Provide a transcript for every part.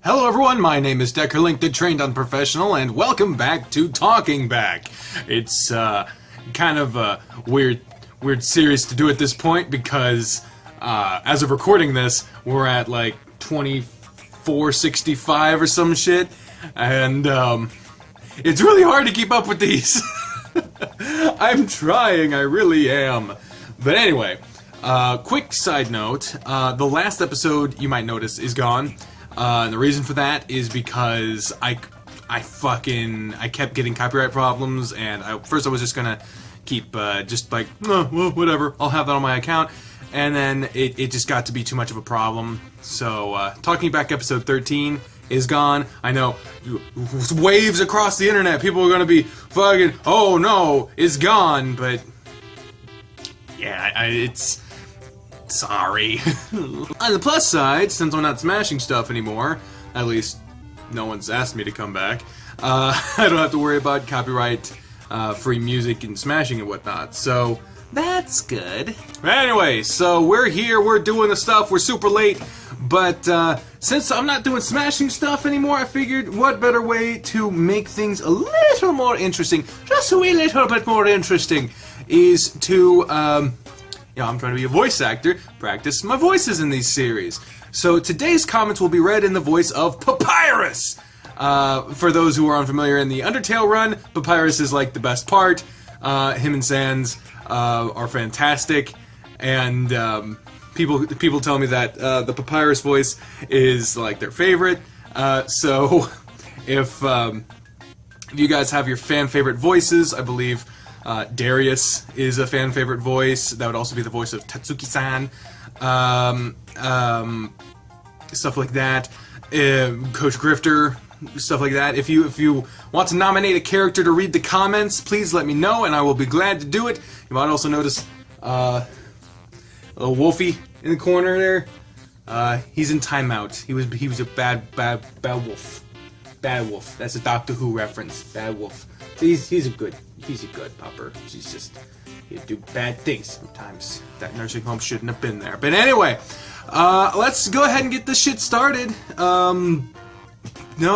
Hello everyone, my name is Deckerlink, the Trained Unprofessional, and welcome back to Talking Back. It's kind of a weird series to do at this point because as of recording this, we're at like 2465 or some shit, and it's really hard to keep up with these. I'm trying, I really am. But anyway, quick side note, the last episode, you might notice, is gone. And the reason for that is because I kept getting copyright problems, and first I was just gonna keep just like, oh, well, whatever, I'll have that on my account, and then it just got to be too much of a problem. So Talking Back episode 13 is gone. I know, waves across the internet, people are gonna be fucking, oh no, it's gone, but yeah, it's sorry. On the plus side, since I'm not smashing stuff anymore, at least no one's asked me to come back, I don't have to worry about copyright free music and smashing and whatnot, so that's good. Anyway, so we're here, we're doing the stuff, we're super late, but since I'm not doing smashing stuff anymore, I figured what better way to make things a little more interesting, just a wee little bit more interesting, is to I'm trying to be a voice actor, practice my voices in these series. So today's comments will be read in the voice of Papyrus. For those who are unfamiliar, in the Undertale run, Papyrus is like the best part. Him and Sans are fantastic, and people tell me that the Papyrus voice is like their favorite. So if you guys have your fan favorite voices, I believe Darius is a fan favorite voice. That would also be the voice of Tatsuki-san. Stuff like that. Coach Grifter, stuff like that. If you want to nominate a character to read the comments, please let me know, and I will be glad to do it. You might also notice a little Wolfie in the corner there. He's in timeout. He was a bad wolf. Bad wolf. That's a Doctor Who reference. Bad wolf. So he's a good pupper. He'd do bad things sometimes. That nursing home shouldn't have been there. But anyway, let's go ahead and get this shit started. No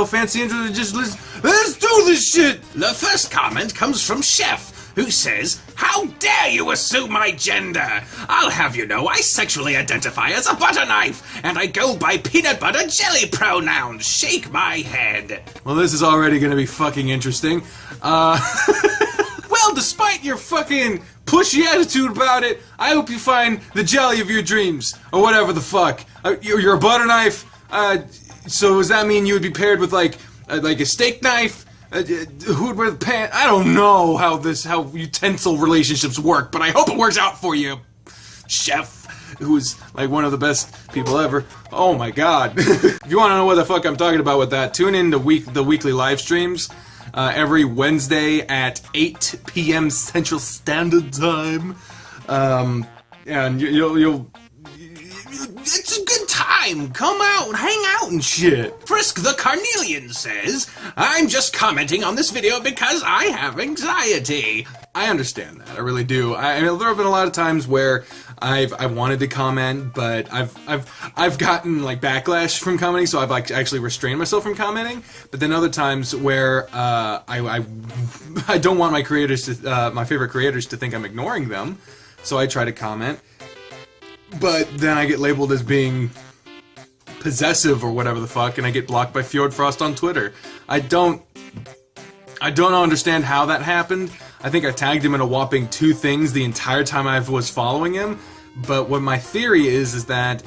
fancy intro, just let's do this shit! The first comment comes from Chef, who says, "How dare you assume my gender? I'll have you know I sexually identify as a butter knife, and I go by peanut butter jelly pronouns. Shake my head." Well, this is already gonna be fucking interesting. Well, despite your fucking pushy attitude about it, I hope you find the jelly of your dreams, or whatever the fuck. You're a butter knife, so does that mean you would be paired with like a steak knife? Who would wear the pants? I don't know how utensil relationships work, but I hope it works out for you, Chef, who's like one of the best people ever. Oh my god. If you want to know what the fuck I'm talking about with that, tune in to the weekly live streams every Wednesday at 8 p.m. Central Standard Time. And you'll it's a good time. Come out and hang out and shit. Frisk the Carnelian says, "I'm just commenting on this video because I have anxiety." I understand that. I really do. I mean, there have been a lot of times where I've wanted to comment, but I've gotten like backlash from commenting, so I've like actually restrained myself from commenting. But then other times where I don't want my favorite creators to think I'm ignoring them, so I try to comment. But then I get labeled as being possessive or whatever the fuck, and I get blocked by Fjordfrost on Twitter. I don't understand how that happened. I think I tagged him in a whopping 2 things the entire time I was following him. But what my theory is that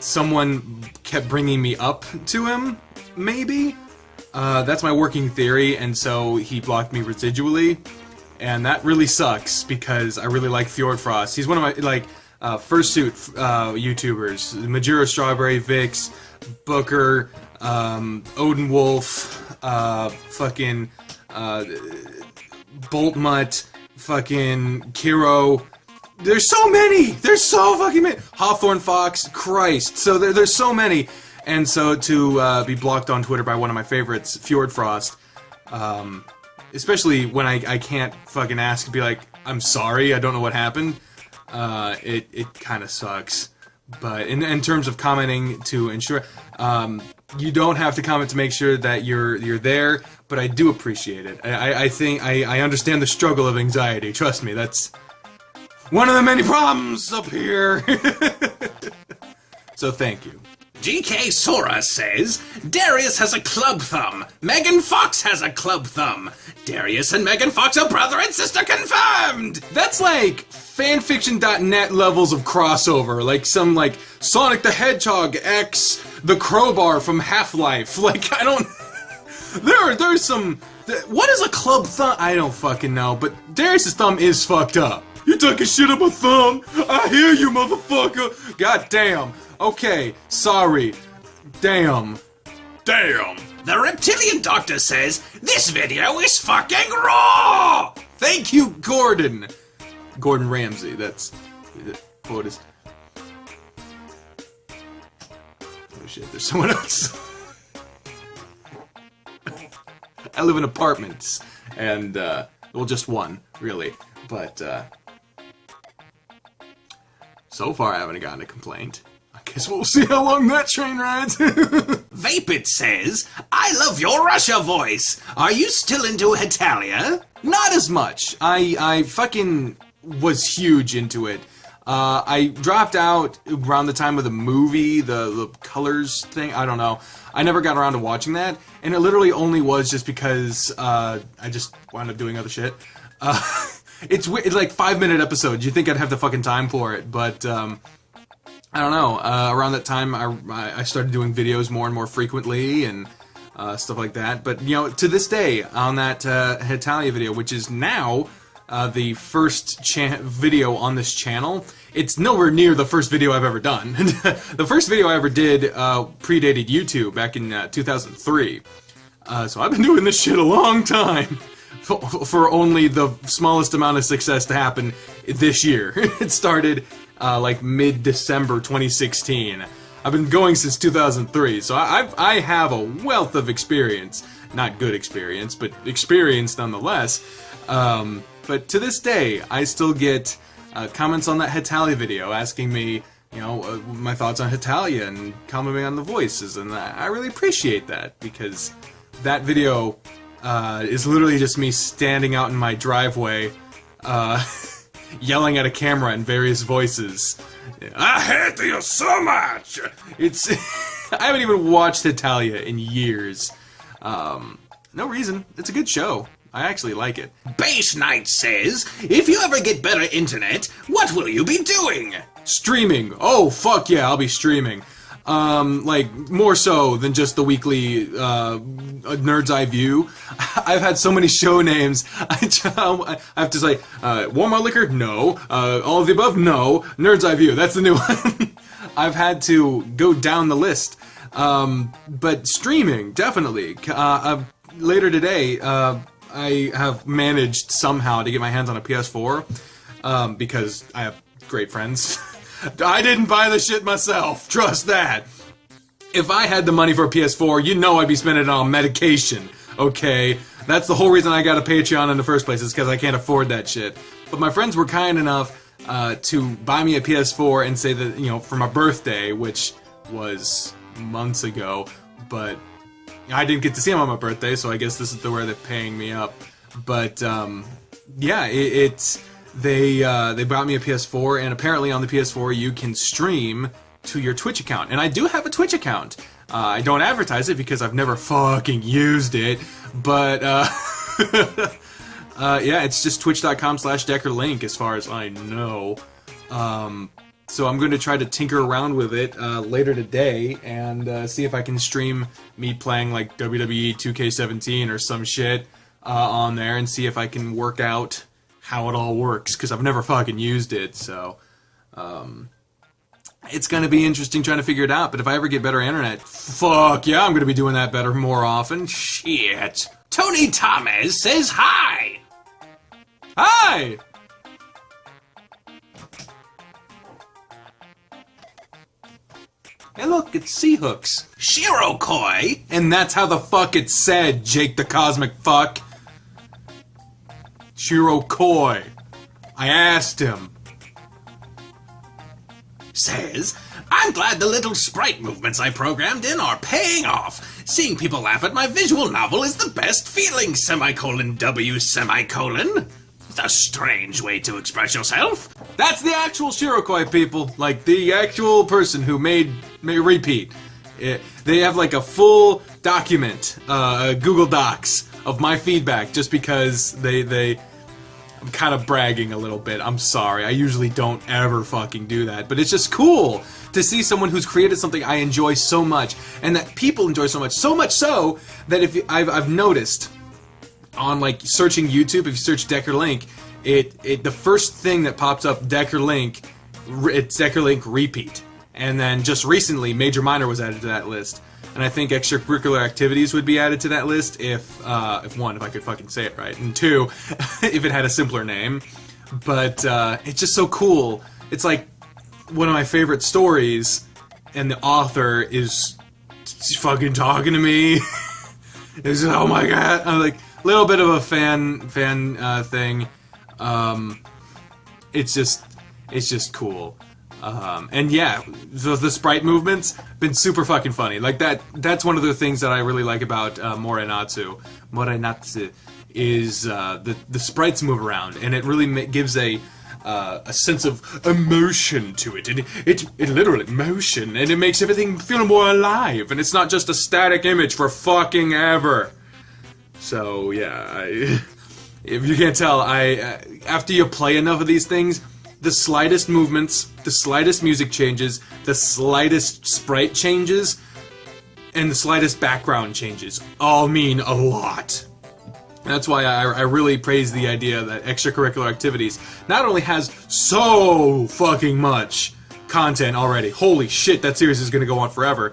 someone kept bringing me up to him, maybe? That's my working theory, and so he blocked me residually. And that really sucks, because I really like Fjordfrost. He's one of my, like, fursuit YouTubers. Majuro Strawberry, Vix, Booker, Odin Wolf, fucking Boltmutt, fucking Kiro. There's so many! There's so fucking many! Hawthorne Fox, Christ. So there's so many. And so to be blocked on Twitter by one of my favorites, Fjordfrost, especially when I can't fucking ask and be like, I'm sorry, I don't know what happened. It kind of sucks. But in terms of commenting to ensure, you don't have to comment to make sure that you're there, but I do appreciate it. I think I understand the struggle of anxiety. Trust me, that's one of the many problems up here. So thank you. GK Sora says, Darius has a club thumb. Megan Fox has a club thumb. Darius and Megan Fox are brother and sister confirmed! That's like fanfiction.net levels of crossover. Like some like Sonic the Hedgehog X the Crowbar from Half-Life. Like, I don't... There's some... What is a club thumb? I don't fucking know, but Darius' thumb is fucked up. You took a shit on my thumb? I hear you, motherfucker! God damn. Okay, sorry. Damn. Damn. The Reptilian Doctor says, this video is fucking raw! Thank you, Gordon. Gordon Ramsay, that's... What is... Oh shit, there's someone else. I live in apartments, and, well, just one, really, but, so far I haven't gotten a complaint. I guess we'll see how long that train rides. Vapid says, I love your Russia voice. Are you still into Hetalia? Not as much. I fucking was huge into it. I dropped out around the time of the movie, the Colors thing, I don't know. I never got around to watching that, and it literally only was just because, I just wound up doing other shit. It's like 5-minute episodes. You'd think I'd have the fucking time for it, but, I don't know. Around that time, I started doing videos more and more frequently, and, stuff like that. But, you know, to this day, on that, Hetalia video, which is now, the first video on this channel, it's nowhere near the first video I've ever done. The first video I ever did predated YouTube back in 2003. So I've been doing this shit a long time for only the smallest amount of success to happen this year. It started like mid-December 2016. I've been going since 2003, so I have a wealth of experience. Not good experience, but experience nonetheless. But to this day, I still get comments on that Hetalia video asking me, you know, my thoughts on Hetalia and commenting on the voices, and I really appreciate that, because that video is literally just me standing out in my driveway, yelling at a camera in various voices. I hate you so much! It's... I haven't even watched Hetalia in years. No reason. It's a good show. I actually like it. Base Knight says, if you ever get better internet, what will you be doing? Streaming. Oh, fuck yeah, I'll be streaming. Like, more so than just the weekly, Nerd's Eye View. I've had so many show names. I have to say, Walmart Liquor? No. All of the above? No. Nerd's Eye View, that's the new one. I've had to go down the list. But streaming, definitely. Later today, I have managed somehow to get my hands on a PS4, because I have great friends. I didn't buy the shit myself, trust that. If I had the money for a PS4, you know I'd be spending it on medication, okay? That's the whole reason I got a Patreon in the first place, is because I can't afford that shit. But my friends were kind enough to buy me a PS4 and say that, you know, for my birthday, which was months ago, but I didn't get to see them on my birthday, so I guess this is the way they're paying me up. But, yeah, they bought me a PS4, and apparently on the PS4 you can stream to your Twitch account. And I do have a Twitch account. I don't advertise it because I've never fucking used it, but, yeah, it's just twitch.com/DeckerLink as far as I know. So I'm going to try to tinker around with it later today and see if I can stream me playing like WWE 2K17 or some shit on there, and see if I can work out how it all works, because I've never fucking used it, so it's going to be interesting trying to figure it out. But if I ever get better internet, fuck yeah, I'm going to be doing that better more often. Shit. Tony Thomas says hi! Hi! Hey look, it's sea hooks. Shirokoi! And that's how the fuck it's said, Jake the Cosmic Fuck. Shirokoi. I asked him. Says, I I'm glad the little sprite movements I programmed in are paying off. Seeing people laugh at my visual novel is the best feeling, W, semicolon. It's a strange way to express yourself. That's the actual Shirokoi people, like the actual person who made Repeat. They have like a full document, Google Docs, of my feedback, just because I'm kind of bragging a little bit. I'm sorry. I usually don't ever fucking do that. But it's just cool to see someone who's created something I enjoy so much, and that people enjoy so much so that if I've noticed on like searching YouTube, if you search Decker Link, the first thing that pops up Decker Link, it's Decker Link Repeat. And then just recently, Major Minor was added to that list. And I think extracurricular activities would be added to that list if one, if I could fucking say it right, and two, if it had a simpler name. But it's just so cool. It's like one of my favorite stories, and the author is fucking talking to me. It's just, oh my god! I'm like, little bit of a fan thing. It's just cool. And yeah, the sprite movements been super fucking funny. Like that's one of the things that I really like about Morenatsu. Morenatsu is the sprites move around, and it really gives a sense of emotion to it. It literally motion, and it makes everything feel more alive. And it's not just a static image for fucking ever. So yeah, if you can't tell, after you play enough of these things, the slightest movements, the slightest music changes, the slightest sprite changes, and the slightest background changes all mean a lot. That's why I really praise the idea that extracurricular activities not only has so fucking much content already, holy shit, that series is going to go on forever,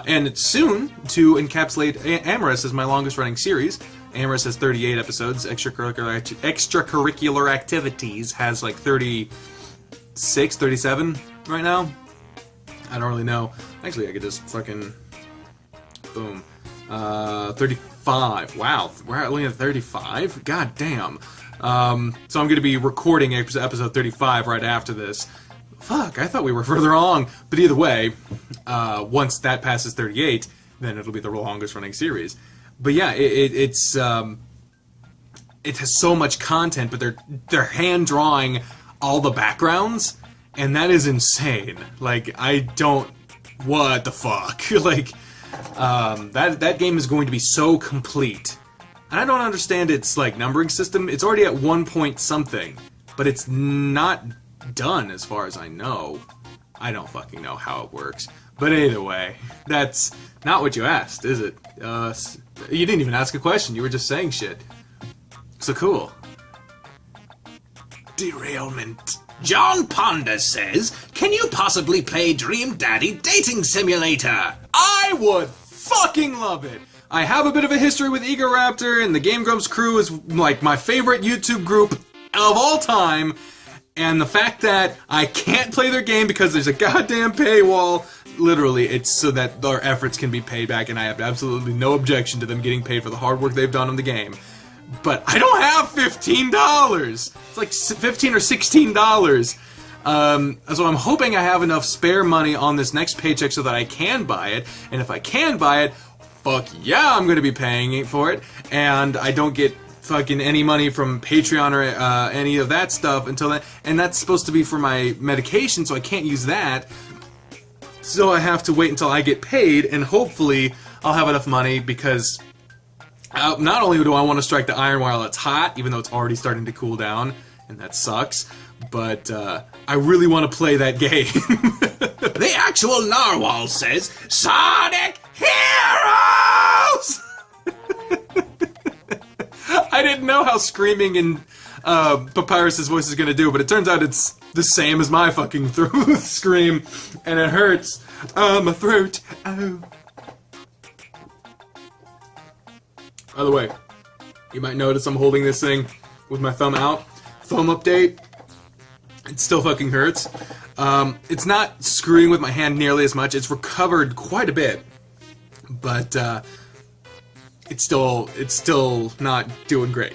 and soon to encapsulate Amorous as my longest running series. Amorous has 38 episodes. Extracurricular activities has like 36, 37 right now. I don't really know. Actually, I could just fucking boom. 35. Wow, we're only at 35. God damn. So I'm going to be recording episode 35 right after this. Fuck, I thought we were further along. But either way, once that passes 38, then it'll be the longest running series. But yeah, it has so much content, but they're hand drawing all the backgrounds, and that is insane. Like, what the fuck? Like, that game is going to be so complete, and I don't understand its like numbering system. It's already at 1 point something, but it's not done as far as I know. I don't fucking know how it works. But either way, that's not what you asked, is it? You didn't even ask a question, you were just saying shit. So cool. Derailment. John Ponder says, can you possibly play Dream Daddy Dating Simulator? I would fucking love it! I have a bit of a history with Ego Raptor, and the Game Grumps crew is like my favorite YouTube group of all time. And the fact that I can't play their game because there's a goddamn paywall, literally, it's so that their efforts can be paid back, and I have absolutely no objection to them getting paid for the hard work they've done on the game. But I don't have $15! It's like $15 or $16. So I'm hoping I have enough spare money on this next paycheck so that I can buy it, and if I can buy it, fuck yeah, I'm gonna be paying for it, and I don't get fucking any money from Patreon or any of that stuff until then, and that's supposed to be for my medication, so I can't use that. So I have to wait until I get paid, and hopefully I'll have enough money, because not only do I want to strike the iron while it's hot, even though it's already starting to cool down, and that sucks, but I really want to play that game. The actual Narwhal says, Sonic Heroes! I didn't know how screaming in Papyrus' voice is gonna do, but it turns out it's the same as my fucking throat scream, and it hurts. My throat. Oh. By the way, you might notice I'm holding this thing with my thumb out. Thumb update. It still fucking hurts. It's not screwing with my hand nearly as much. It's recovered quite a bit, but it's still not doing great.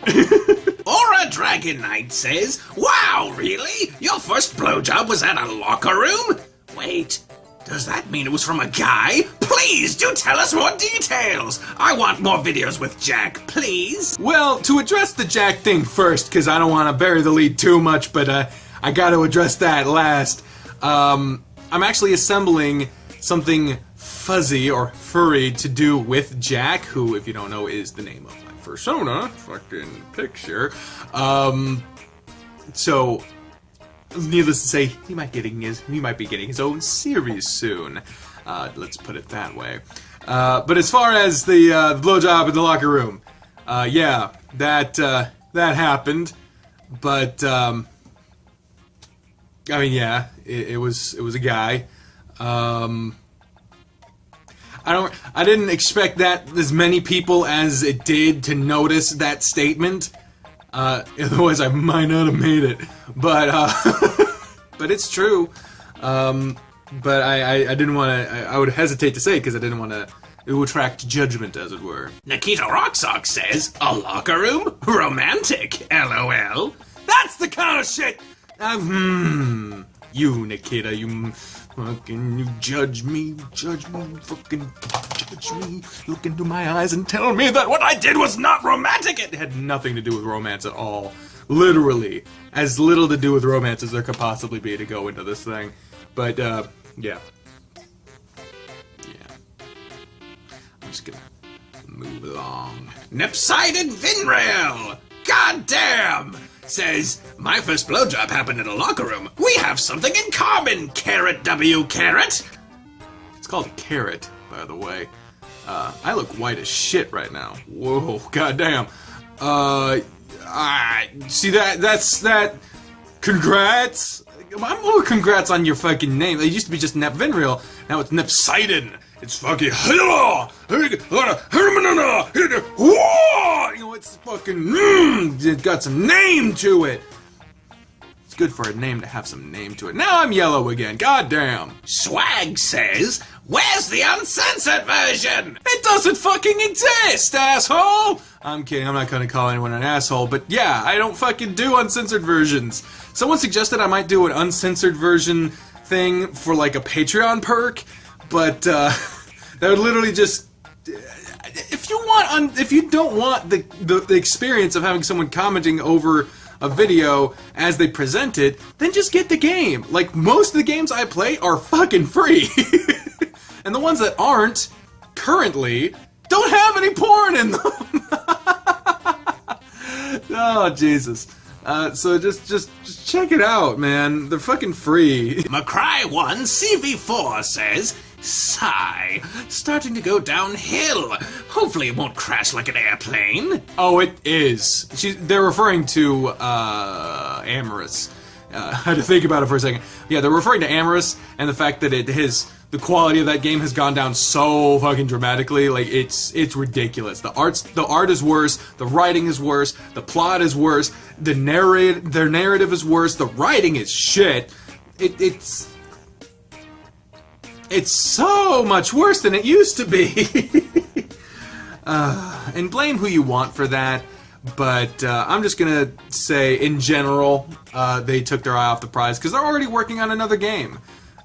Aura Dragon Knight says, wow, really? Your first blowjob was at a locker room? Wait, Does that mean it was from a guy? Please do tell us more details. I want more videos with Jack, please. Well, to address the Jack thing first, because I don't want to bury the lead too much, but I got to address that last. I'm actually assembling something fuzzy or furry to do with Jack, who, if you don't know, is the name of my persona fucking picture. So, needless to say, he might be getting his own series soon. Let's put it that way. But as far as the blowjob in the locker room, yeah, that happened. But I mean, yeah, it was a guy. I didn't expect that as many people as it did to notice that statement. Otherwise, I might not have made it. But but it's true. But I didn't want to. I would hesitate to say it because I didn't want to. It would attract judgment, as it were. Nikita Rocksock says, a locker room? Romantic, LOL. That's the kind of shit. You, Nikita, you judge me, fucking judge me. Look into my eyes and tell me that what I did was not romantic. It had nothing to do with romance at all. Literally, as little to do with romance as there could possibly be to go into this thing. But, yeah. I'm just gonna move along. Nepsided Vinrail! Goddamn! Says, my first blowjob happened in a locker room. We have something in common, Carrot W. Carrot! It's called a carrot, by the way. I look white as shit right now. Whoa, goddamn. See that's that. Congrats! I'm congrats on your fucking name. It used to be just Nep Vinreal. Now it's Nepsidon. It's fucking you know, it's fucking it got some name to it. It's good for a name to have some name to it. Now I'm yellow again. Goddamn. Swag says, where's the uncensored version? It doesn't fucking exist, asshole! I'm kidding, I'm not gonna call anyone an asshole, but yeah, I don't fucking do uncensored versions. Someone suggested I might do an uncensored version thing for like a Patreon perk, but that would literally just... If you don't want the experience of having someone commenting over a video as they present it, then just get the game. Like, most of the games I play are fucking free. And the ones that aren't, currently, don't have any porn in them. Oh, Jesus. So just check it out, man. They're fucking free. McCry1 CV4 says, sigh, starting to go downhill. Hopefully it won't crash like an airplane. Oh, it is. They're referring to Amorous. I had to think about it for a second. Yeah, they're referring to Amorous and the fact that the quality of that game has gone down so fucking dramatically. Like, it's ridiculous. The art is worse. The writing is worse. The plot is worse. Their narrative is worse. The writing is shit. It's so much worse than it used to be. And blame who you want for that, but I'm just gonna say, in general, they took their eye off the prize, because they're already working on another game.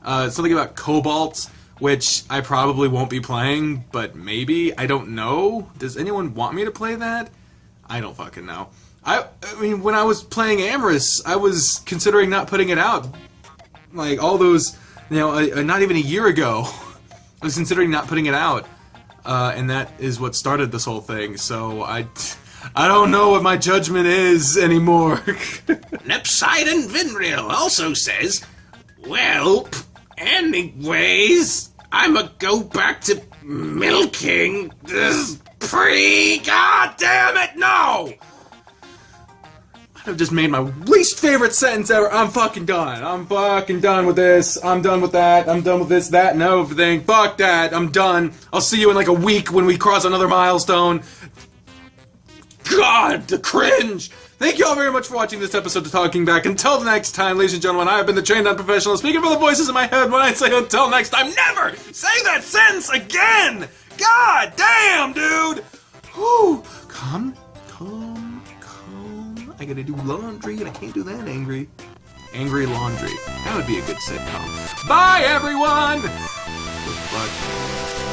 Something about Cobalt, which I probably won't be playing, but maybe, I don't know. Does anyone want me to play that? I don't fucking know. I mean, when I was playing Amorous, I was considering not putting it out. Like, all those... not even a year ago, I was considering not putting it out, and that is what started this whole thing, so I don't know what my judgment is anymore. Nepsidon Vinreal also says, well, anyways, I'ma go back to milking this God damn it, no! I've just made my least favorite sentence ever. I'm fucking done. I'm fucking done with this. I'm done with that. I'm done with this, that, and everything. Fuck that. I'm done. I'll see you in like a week when we cross another milestone. God, the cringe. Thank you all very much for watching this episode of Talking Back. Until the next time, ladies and gentlemen, I have been the trained unprofessional speaking for the voices in my head when I say until next time. Never say that sentence again. God damn, dude. Whew. Calm. I gotta do laundry and I can't do that angry. Angry Laundry. That would be a good sitcom. Bye, everyone! What the fuck?